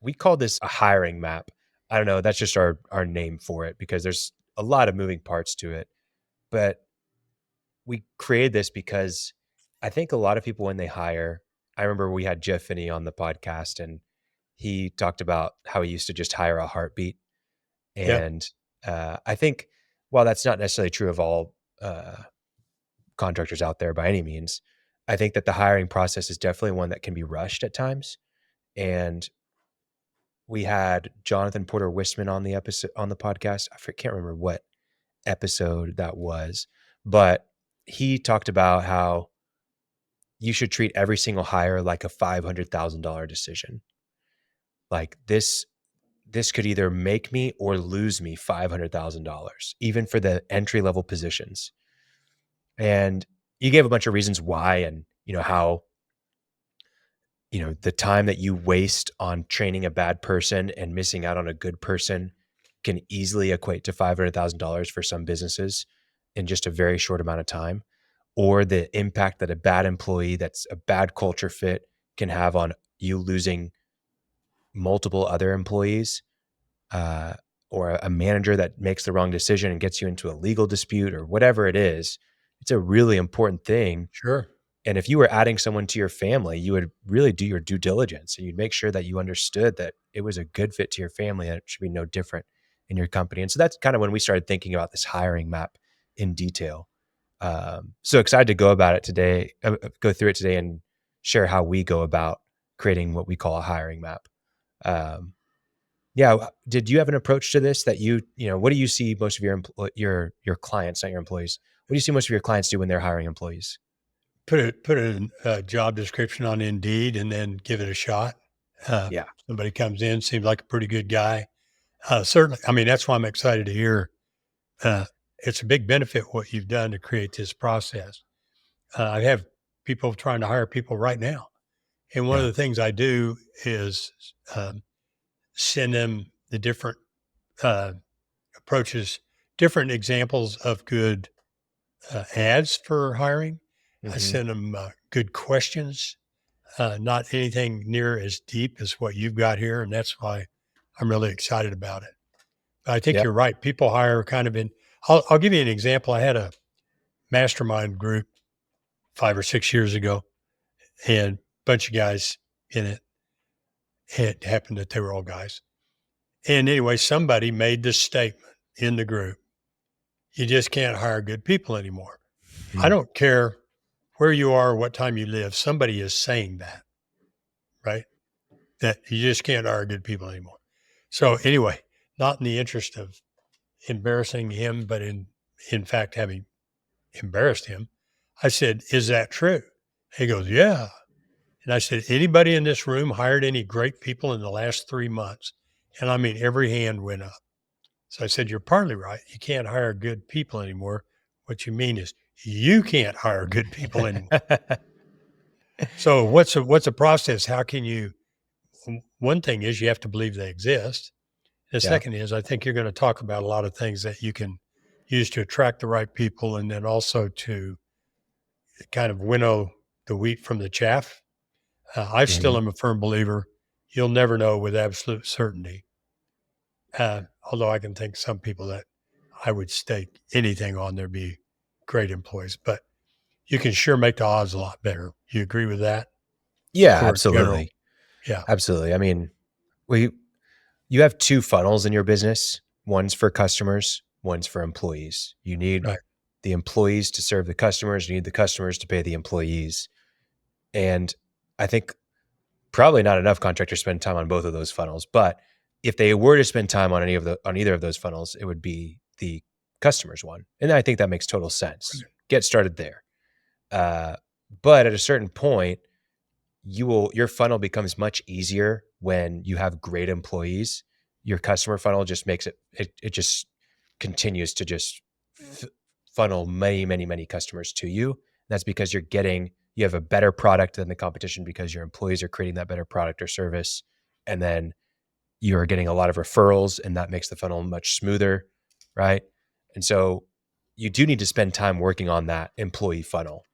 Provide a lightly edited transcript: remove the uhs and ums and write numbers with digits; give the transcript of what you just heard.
we call this a hiring map. I don't know. That's just our name for it because there's a lot of moving parts to it. But we created this because I think a lot of people when they hire, I remember we had Jeff Finney on the podcast and he talked about how he used to just hire a heartbeat. Yeah. And I think while that's not necessarily true of all contractors out there by any means, I think that the hiring process is definitely one that can be rushed at times. And we had Jonathan Porter Wistman on the podcast. Can't remember what episode that was, but he talked about how you should treat every single hire like a $500,000 decision. Like this could either make me or lose me $500,000, even for the entry level positions. And you gave a bunch of reasons why, and how the time that you waste on training a bad person and missing out on a good person can easily equate to $500,000 for some businesses in just a very short amount of time, or the impact that a bad employee that's a bad culture fit can have on you losing multiple other employees, or a manager that makes the wrong decision and gets you into a legal dispute or whatever it is. It's a really important thing. Sure. And if you were adding someone to your family, you would really do your due diligence and you'd make sure that you understood that it was a good fit to your family and it should be no different in your company. And so that's kind of when we started thinking about this hiring map in detail. So excited to go through it today and share how we go about creating what we call a hiring map. Yeah. Did you have an approach to this that what do you see most of your clients, not your employees? What do you see most of your clients do when they're hiring employees? Put a job description on Indeed and then give it a shot. Yeah. Somebody comes in, seems like a pretty good guy. Certainly. I mean, that's why I'm excited to hear. It's a big benefit what you've done to create this process. I have people trying to hire people right now. And one of the things I do is send them the different approaches, different examples of good ads for hiring. I send them good questions, not anything near as deep as what you've got here. And that's why I'm really excited about it. But I think you're right. People hire kind of I'll give you an example. I had a mastermind group 5 or 6 years ago and a bunch of guys in it. It happened that they were all guys. And anyway, somebody made this statement in the group. You just can't hire good people anymore. I don't care where you are or what time you live. Somebody is saying that, right? That you just can't hire good people anymore. So anyway, not in the interest of embarrassing him, but in fact, having embarrassed him, I said, is that true? He goes, yeah. And I said, anybody in this room hired any great people in the last 3 months? And I mean, every hand went up. So I said, you're partly right. You can't hire good people anymore. What you mean is you can't hire good people anymore. So what's a process? How can you, one thing is you have to believe they exist. The second is I think you're going to talk about a lot of things that you can use to attract the right people and then also to kind of winnow the wheat from the chaff. I still am a firm believer. You'll never know with absolute certainty. Although I can think some people that I would stake anything on there'd be great employees, but you can sure make the odds a lot better. You agree with that? Yeah, absolutely. Yeah, absolutely. I mean, you have 2 funnels in your business. One's for customers, one's for employees. You need the employees to serve the customers. You need the customers to pay the employees. And I think probably not enough contractors spend time on both of those funnels, but if they were to spend time on either of those funnels, it would be the customers one. And I think that makes total sense. Get started there. But at a certain point, your funnel becomes much easier when you have great employees. Your customer funnel just makes it just continues to just funnel many, many, many customers to you. That's because you have a better product than the competition because your employees are creating that better product or service. And then you're getting a lot of referrals and that makes the funnel much smoother, right? And so you do need to spend time working on that employee funnel.